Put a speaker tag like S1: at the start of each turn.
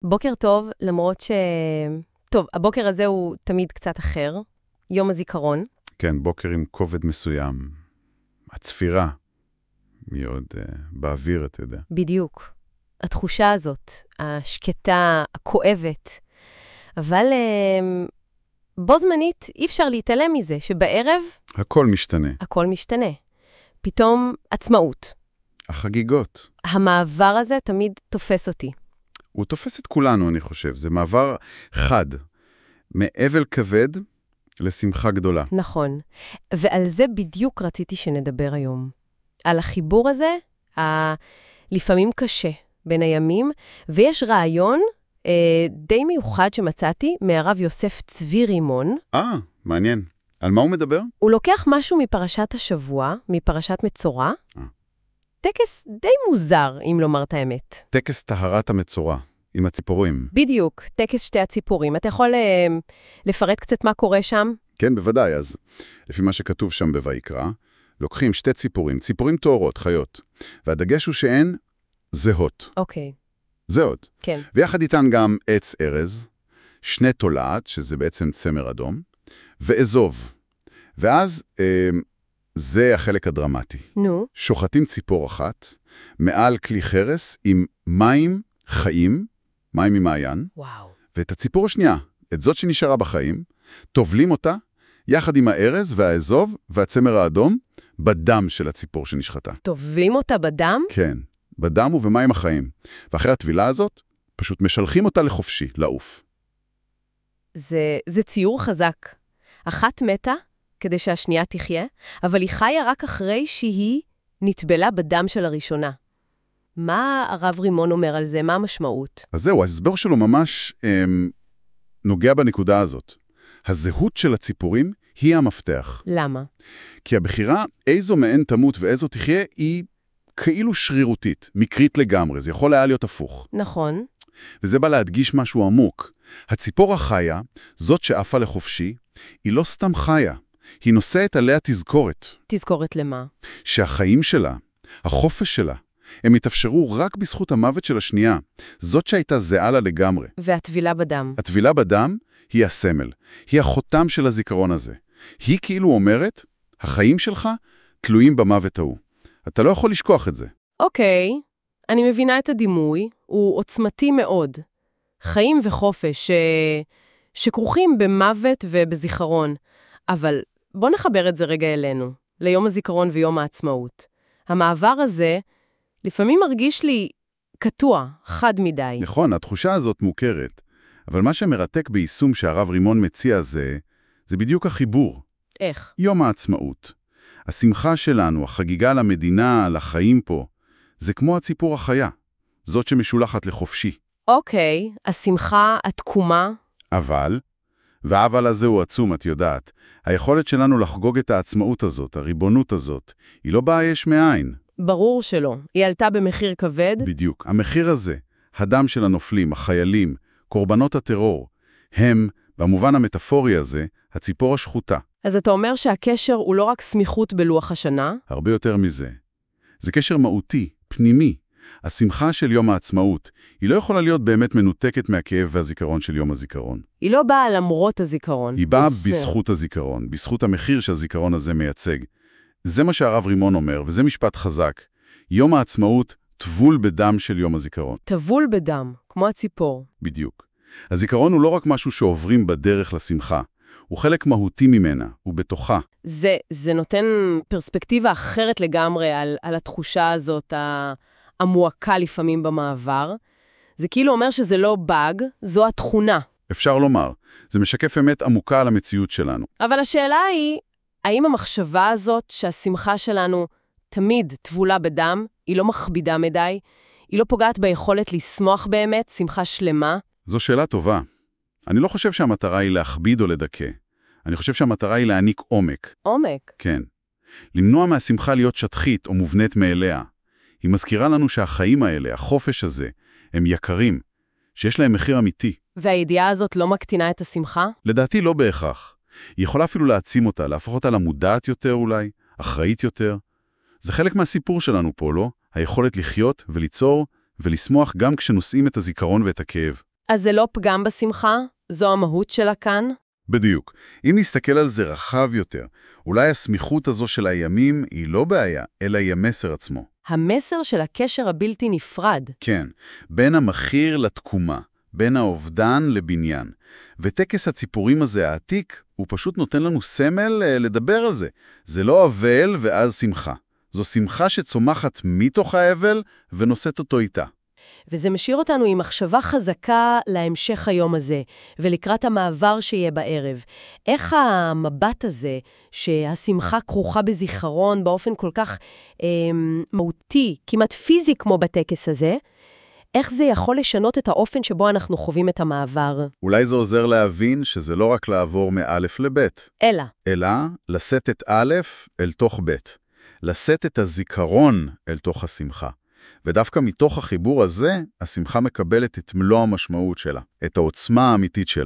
S1: בוקר טוב, למרות טוב, הבוקר הזה הוא תמיד קצת אחר. יום הזיכרון.
S2: כן, בוקר עם כובד מסוים. הצפירה. מי עוד באוויר, אתה יודע.
S1: בדיוק. התחושה הזאת, השקטה, הכואבת. אבל בו זמנית אי אפשר להתעלם מזה, שבערב
S2: הכל משתנה.
S1: הכל משתנה. פתאום עצמאות.
S2: החגיגות.
S1: המעבר הזה תמיד תופס אותי.
S2: הוא תופס את כולנו, אני חושב. זה מעבר חד. מאבל כבד לשמחה גדולה.
S1: נכון. ועל זה בדיוק רציתי שנדבר היום. על החיבור הזה, לפעמים קשה, בין הימים, ויש רעיון די מיוחד שמצאתי מהרב יוסף צבי רימון.
S2: מעניין. על מה הוא מדבר?
S1: הוא לוקח משהו מפרשת השבוע, מפרשת מצורע. טקס די מוזר, אם לומר את האמת.
S2: טקס טהרת המצורע, עם הציפורים.
S1: בדיוק, טקס שתי הציפורים. אתה יכול לפרט קצת מה קורה שם?
S2: כן, בוודאי. אז לפי מה שכתוב שם בויקרא, לוקחים שתי ציפורים, ציפורים תאורות, חיות, והדגש הוא שהן זהות.
S1: אוקיי.
S2: זהות.
S1: כן.
S2: ויחד איתן גם עץ ארז, שני תולעת, שזה בעצם צמר אדום, ואזוב. ואז זה החלק הדרמטי.
S1: נו.
S2: שוחטים ציפור אחת, מעל כלי חרס עם מים חיים, מים ממעיין,
S1: וואו.
S2: ואת הציפור השנייה, את זאת שנשארה בחיים, טובלים אותה, יחד עם הארז והאזוב והצמר האדום, בדם של הציפור שנשחטה.
S1: טובלים אותה בדם?
S2: כן, בדם ובמים החיים. ואחרי הטבילה הזאת, פשוט משלחים אותה לחופשי, לעוף.
S1: זה ציור חזק. אחת מתה כדי שהשנייה תחיה, אבל היא חיה רק אחרי שהיא נטבלה בדם של הראשונה. מה הרב רימון אומר על זה? מה המשמעות?
S2: אז זהו, ההסבר שלו ממש נוגע בנקודה הזאת. הזהות של הציפורים היא המפתח.
S1: למה?
S2: כי הבחירה איזו מהן תמות ואיזו תחיה היא כאילו שרירותית, מקרית לגמרי, זה יכול היה להיות הפוך.
S1: נכון.
S2: וזה בא להדגיש משהו עמוק. הציפור החיה, זאת שאפה לחופשי, היא לא סתם חיה, היא נושאת עליה תזכורת.
S1: תזכורת למה?
S2: שהחיים שלה, החופש שלה, הם התאפשרו רק בזכות המוות של השנייה, זאת שהייתה זהה לה לגמרי.
S1: והטבילה בדם.
S2: הטבילה בדם היא הסמל, היא החותם של הזיכרון הזה. היא כאילו אומרת, החיים שלך תלויים במוות ההוא. אתה לא יכול לשכוח את זה.
S1: אוקיי, אני מבינה את הדימוי, הוא עוצמתי מאוד. חיים וחופש שכרוכים במוות ובזיכרון. אבל בוא נחבר את זה רגע אלינו, ליום הזיכרון ויום העצמאות. המעבר הזה לפעמים מרגיש לי קטוע, חד מדי.
S2: נכון, התחושה הזאת מוכרת. אבל מה שמרתק ביישום שהרב רימון מציע זה בדיוק החיבור.
S1: איך?
S2: יום העצמאות. השמחה שלנו, החגיגה למדינה, לחיים פה, זה כמו הציפור החיה, זאת שמשולחת לחופשי.
S1: אוקיי, השמחה, התקומה.
S2: והאבל הזה הוא עצום, את יודעת. היכולת שלנו לחגוג את העצמאות הזאת, הריבונות הזאת, היא לא באה יש מאין.
S1: ברור שלא. היא עלתה במחיר כבד.
S2: בדיוק. המחיר הזה, הדם של הנופלים, החיילים, קורבנות הטרור, הם, במובן המטאפורי הזה, הציפור השחוטה.
S1: אז אתה אומר שהקשר הוא לא רק סמיכות בלוח השנה?
S2: הרבה יותר מזה. זה קשר מהותי, פנימי. השמחה של יום העצמאות, היא לא יכולה להיות באמת מנותקת מהכאב והזיכרון של יום הזיכרון.
S1: היא לא באה למרות הזיכרון.
S2: היא באה בזכות הזיכרון, בזכות המחיר שהזיכרון הזה מייצג. זה מה שהרב רימון אומר, וזה משפט חזק. יום העצמאות טבול בדם של יום הזיכרון.
S1: טבול בדם, כמו הציפור.
S2: בדיוק. הזיכרון הוא לא רק משהו שעוברים בדרך לשמחה, הוא חלק מהותי ממנה, הוא בתוכה.
S1: זה נותן פרספקטיבה אחרת לגמרי על התחושה הזאת, המועקה לפעמים במעבר. זה כאילו אומר שזה לא באג, זו התכונה.
S2: אפשר לומר, זה משקף אמת עמוקה על המציאות שלנו.
S1: אבל השאלה היא, האם המחשבה הזאת שהשמחה שלנו תמיד טבולה בדם, היא לא מכבידה מדי, היא לא פוגעת ביכולת לשמוח באמת, שמחה שלמה?
S2: זו שאלה טובה. אני לא חושב שהמטרה היא להכביד או לדכא. אני חושב שהמטרה היא להעניק עומק.
S1: עומק?
S2: כן. למנוע מהשמחה להיות שטחית או מובנית מאליה. היא מזכירה לנו שהחיים האלה, החופש הזה, הם יקרים, שיש להם מחיר אמיתי.
S1: והידיעה הזאת לא מקטינה את השמחה?
S2: לדעתי לא בהכרח. היא יכולה אפילו להעצים אותה, להפוך אותה למודעת יותר אולי, אחראית יותר. זה חלק מהסיפור שלנו פה, לא? היכולת לחיות וליצור ולשמוח גם כשנושאים את הזיכרון ואת הכאב.
S1: אז זה לא פגם בשמחה? זו המהות שלה כאן?
S2: בדיוק. אם נסתכל על זה רחב יותר, אולי הסמיכות הזו של הימים היא לא בעיה, אלא היא המסר עצמו.
S1: המסר של הקשר הבלתי נפרד.
S2: כן, בין המחיר לתקומה, בין האובדן לבניין. וטקס הציפורים הזה העתיק, הוא פשוט נותן לנו סמל לדבר על זה. זה לא אבל ואז שמחה. זו שמחה שצומחת מתוך האבל ונושאת אותו איתה.
S1: וזה משאיר אותנו עם מחשבה חזקה להמשך היום הזה, ולקראת המעבר שיהיה בערב. איך המבט הזה, שהשמחה כרוכה בזיכרון באופן כל כך מהותי, כמעט פיזי כמו בטקס הזה, איך זה יכול לשנות את האופן שבו אנחנו חווים את המעבר?
S2: אולי זה עוזר להבין שזה לא רק לעבור מאלף לבית. אלא לשאת את א' אל תוך ב'. לשאת את הזיכרון אל תוך השמחה. ודווקא מתוך החיבור הזה, השמחה מקבלת את מלוא המשמעות שלה, את העוצמה האמיתית שלה.